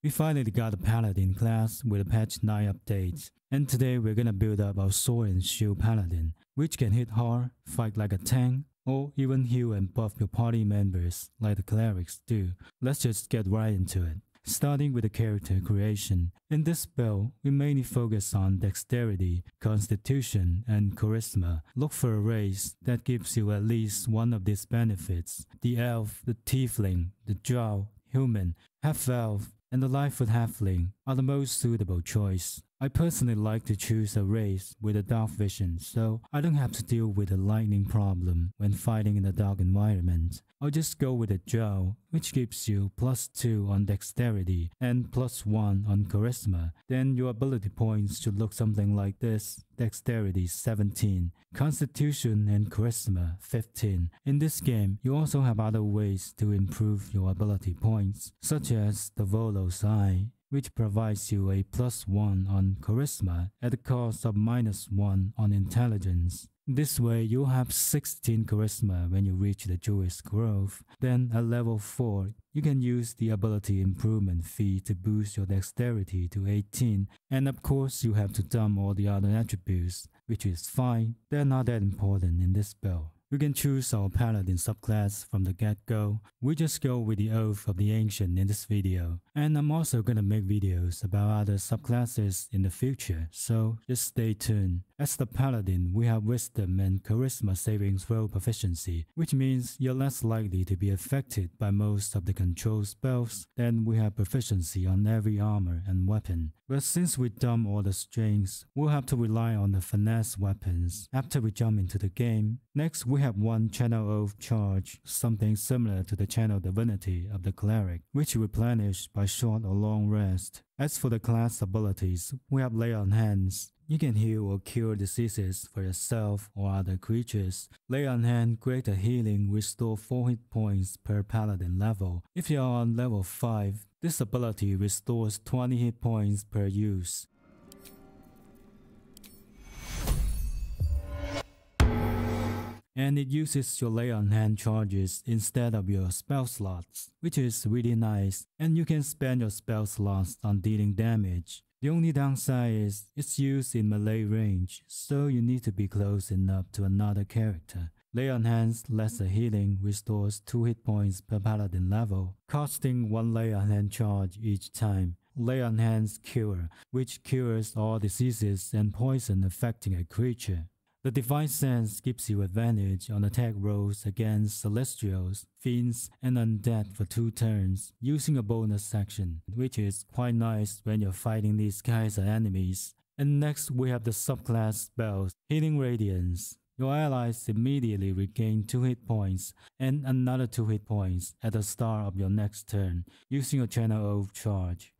We finally got a Paladin class with a patch 9 update, and today we're gonna build up our Sword and Shield Paladin, which can hit hard, fight like a tank, or even heal and buff your party members like the clerics do. Let's just get right into it. Starting with the character creation. In this build, we mainly focus on dexterity, constitution, and charisma. Look for a race that gives you at least one of these benefits. The elf, the tiefling, the drow, human, half-elf, and the Lightfoot halfling are the most suitable choice. I personally like to choose a race with a dark vision, so I don't have to deal with a lightning problem when fighting in a dark environment. I'll just go with a drow, which gives you +2 on dexterity and +1 on charisma. Then your ability points should look something like this: dexterity 17, constitution and charisma 15. In this game, you also have other ways to improve your ability points, such as the Volo's Eye, which provides you a +1 on charisma at the cost of -1 on intelligence. This way, you'll have 16 charisma when you reach the Jewish Grove. Then at level 4, you can use the ability improvement fee to boost your dexterity to 18. And of course, you have to dump all the other attributes, which is fine. They're not that important in this build. We can choose our Paladin subclass from the get-go. We just go with the Oath of the Ancient in this video. And I'm also gonna make videos about other subclasses in the future, so just stay tuned. As the Paladin, we have Wisdom and Charisma saving throw proficiency, which means you're less likely to be affected by most of the control spells. Then we have proficiency on every armor and weapon. But since we dump all the strengths, we'll have to rely on the finesse weapons after we jump into the game. Next, we have one Channel Oath charge, something similar to the Channel Divinity of the Cleric, which replenish by short or long rest. As for the class abilities, we have Lay on Hands. You can heal or cure diseases for yourself or other creatures. Lay on Hand greater healing restore 4 hit points per paladin level. If you are on level 5, this ability restores 20 hit points per use. And it uses your Lay on Hand charges instead of your spell slots, which is really nice, and you can spend your spell slots on dealing damage. The only downside is it's used in melee range, so you need to be close enough to another character. Lay on Hands lesser healing restores 2 hit points per paladin level, costing 1 Lay on Hand charge each time. Lay on Hands Cure, which cures all diseases and poison affecting a creature. The Divine Sense gives you advantage on attack rolls against Celestials, Fiends, and Undead for 2 turns, using a bonus action, which is quite nice when you're fighting these guys as enemies. And next we have the subclass spells, Healing Radiance. Your allies immediately regain 2 hit points and another 2 hit points at the start of your next turn, using a Channel Oath charge.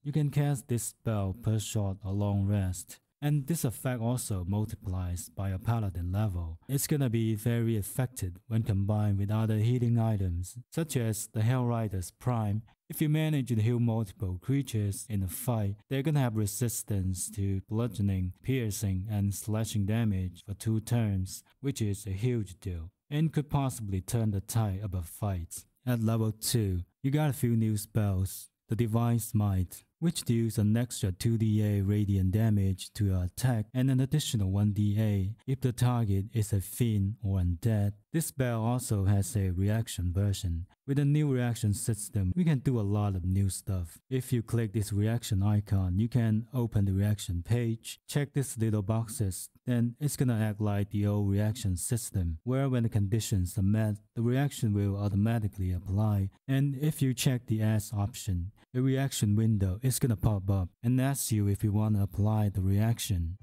You can cast this spell per short or long rest, and this effect also multiplies by a paladin level. It's gonna be very effective when combined with other healing items, such as the Hellrider's Prime. If you manage to heal multiple creatures in a fight, they're gonna have resistance to bludgeoning, piercing, and slashing damage for 2 turns, which is a huge deal, and could possibly turn the tide of a fight. At level 2, you got a few new spells. The Divine Smite, which deals an extra 2d8 radiant damage to your attack and an additional 1d8 if the target is a fiend or undead. This spell also has a reaction version. With a new reaction system, we can do a lot of new stuff. If you click this reaction icon, you can open the reaction page, check these little boxes, then it's gonna act like the old reaction system, where when the conditions are met, the reaction will automatically apply. And if you check the Ask option, the reaction window is gonna pop up and ask you if you want to apply the reaction.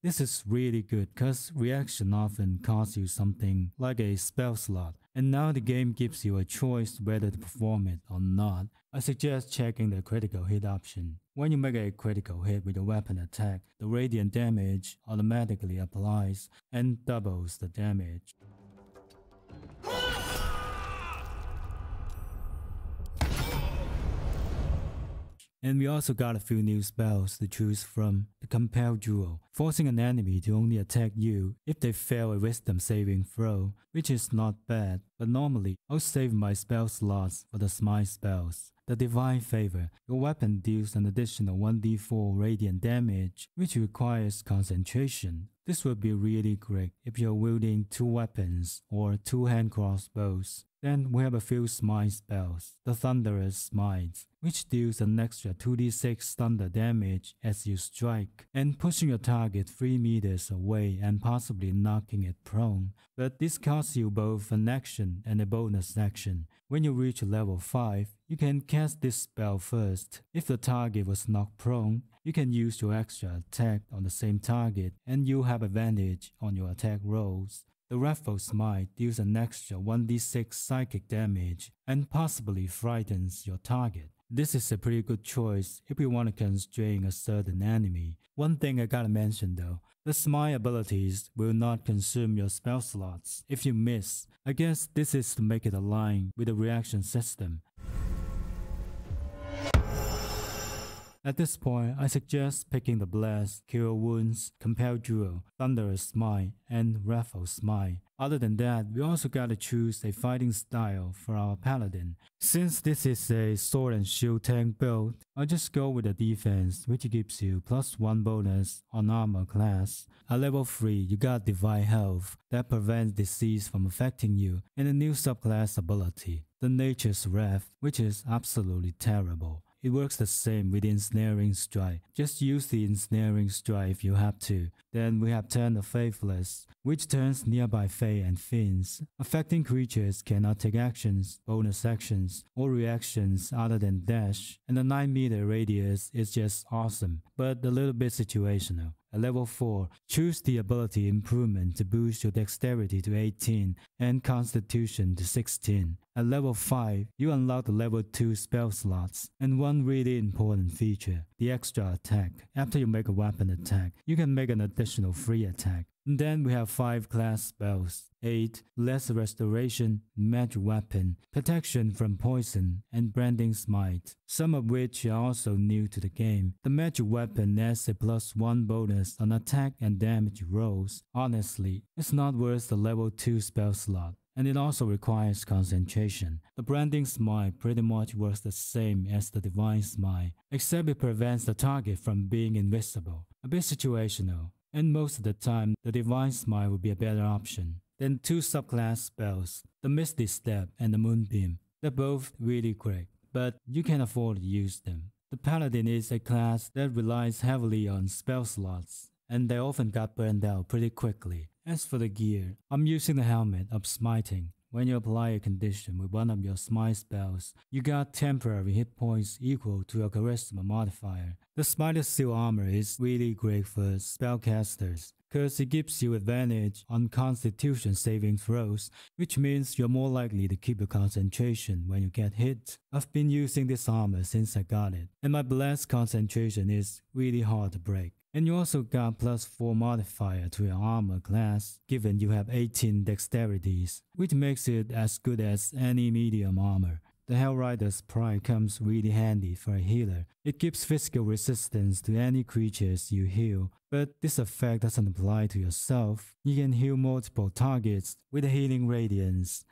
This is really good because reaction often costs you something like a spell slot, and now the game gives you a choice whether to perform it or not. I suggest checking the critical hit option. When you make a critical hit with a weapon attack, the radiant damage automatically applies and doubles the damage. And we also got a few new spells to choose from. The Compel Duel, forcing an enemy to only attack you if they fail a wisdom saving throw, which is not bad, but normally I'll save my spell slots for the smite spells. The Divine Favor, your weapon deals an additional 1d4 radiant damage, which requires concentration. This would be really great if you're wielding 2 weapons or 2 hand crossbows. Then we have a few smite spells. The Thunderous Smite, which deals an extra 2d6 thunder damage as you strike, and pushing your target 3 meters away and possibly knocking it prone. But this costs you both an action and a bonus action. When you reach level 5, you can cast this spell first. If the target was knocked prone, you can use your extra attack on the same target and you'll have advantage on your attack rolls. The Wrathful Smite deals an extra 1d6 psychic damage and possibly frightens your target. This is a pretty good choice if you want to constrain a certain enemy. One thing I gotta mention though, the Smite abilities will not consume your spell slots if you miss. I guess this is to make it align with the reaction system. At this point, I suggest picking the Blast, Cure Wounds, Compel Duel, Thunderous Smite, and Wrathful Smite. Other than that, we also gotta choose a fighting style for our Paladin. Since this is a sword and shield tank build, I'll just go with the defense, which gives you +1 bonus on armor class. At level 3, you got Divine Health that prevents disease from affecting you, and a new subclass ability, the Nature's Wrath, which is absolutely terrible. It works the same with Ensnaring Strike. Just use the Ensnaring Strike if you have to. Then we have Turn the Faithless, which turns nearby Fae and Fiends. Affecting creatures cannot take actions, bonus actions, or reactions other than dash. And the 9-meter radius is just awesome, but a little bit situational. At level 4, choose the ability improvement to boost your dexterity to 18 and constitution to 16. At level 5, you unlock the level 2 spell slots, and one really important feature, the extra attack. After you make a weapon attack, you can make an additional free attack. And then we have 5 class spells, 8, Lesser Restoration, Magic Weapon, Protection from Poison, and Branding Smite, some of which are also new to the game. The Magic Weapon adds a +1 bonus on attack and damage rolls. Honestly, it's not worth the level 2 spell slot, and it also requires concentration. The Branding Smite pretty much works the same as the Divine Smite, except it prevents the target from being invisible. A bit situational, and most of the time, the Divine Smite would be a better option. Then 2 subclass spells, the Misty Step and the Moonbeam. They're both really great, but you can afford to use them. The Paladin is a class that relies heavily on spell slots, and they often got burned out pretty quickly. As for the gear, I'm using the Helmet of Smiting. When you apply a condition with one of your smite spells, you got temporary hit points equal to your charisma modifier. The Spider Seal armor is really great for spellcasters, because it gives you advantage on constitution saving throws, which means you're more likely to keep your concentration when you get hit. I've been using this armor since I got it, and my blast concentration is really hard to break. And you also got +4 modifier to your armor class, given you have 18 dexterities, which makes it as good as any medium armor. The Hellrider's Pride comes really handy for a healer. It gives physical resistance to any creatures you heal, but this effect doesn't apply to yourself. You can heal multiple targets with a healing radiance.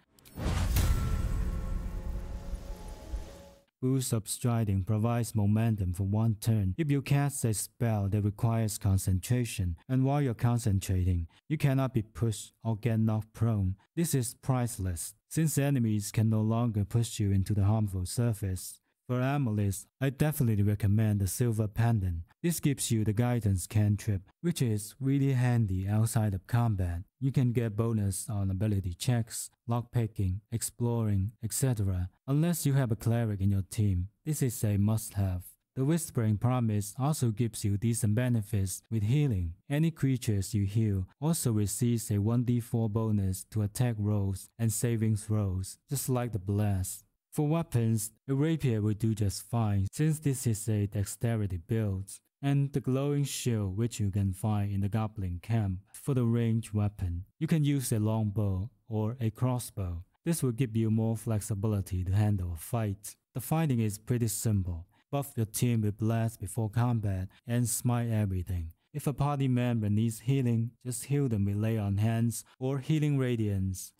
Boost of Striding provides momentum for 1 turn. If you cast a spell that requires concentration, and while you're concentrating, you cannot be pushed or get knocked prone, this is priceless, since enemies can no longer push you into the harmful surface. For Amulets, I definitely recommend the Silver Pendant. This gives you the Guidance cantrip, which is really handy outside of combat. You can get bonus on ability checks, lockpicking, exploring, etc. Unless you have a cleric in your team, this is a must-have. The Whispering Promise also gives you decent benefits with healing. Any creatures you heal also receives a 1d4 bonus to attack rolls and saving throws, just like the Blast. For weapons, a rapier will do just fine since this is a dexterity build, and the glowing shield which you can find in the goblin camp. For the ranged weapon, you can use a longbow or a crossbow. This will give you more flexibility to handle a fight. The fighting is pretty simple. buff your team with blast before combat, and smite everything. If a party member needs healing, just heal them with lay on hands or healing radiance.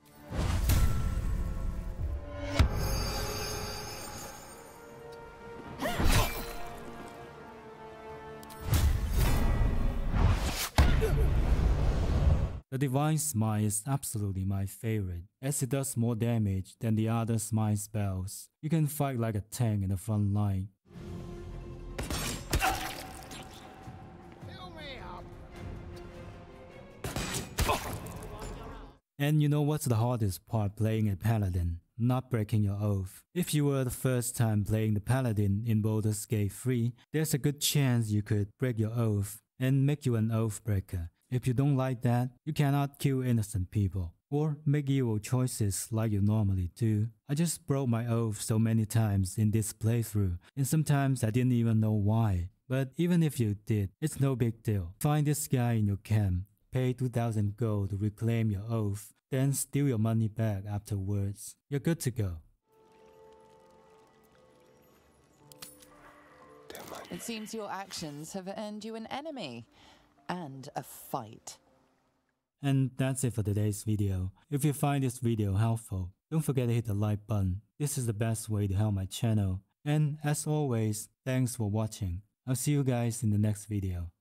The Divine Smite is absolutely my favorite, as it does more damage than the other smite spells. You can fight like a tank in the front line. And you know what's the hardest part playing a Paladin? Not breaking your oath. If you were the first time playing the Paladin in Baldur's Gate 3, there's a good chance you could break your oath and make you an oath breaker. If you don't like that, you cannot kill innocent people or make evil choices like you normally do. I just broke my oath so many times in this playthrough, and sometimes I didn't even know why. But even if you did, it's no big deal. Find this guy in your camp, pay 2,000 gold to reclaim your oath, then steal your money back afterwards. You're good to go. It seems your actions have earned you an enemy. And a fight. And that's it for today's video. If you find this video helpful, don't forget to hit the like button. This is the best way to help my channel. And as always, thanks for watching. I'll see you guys in the next video.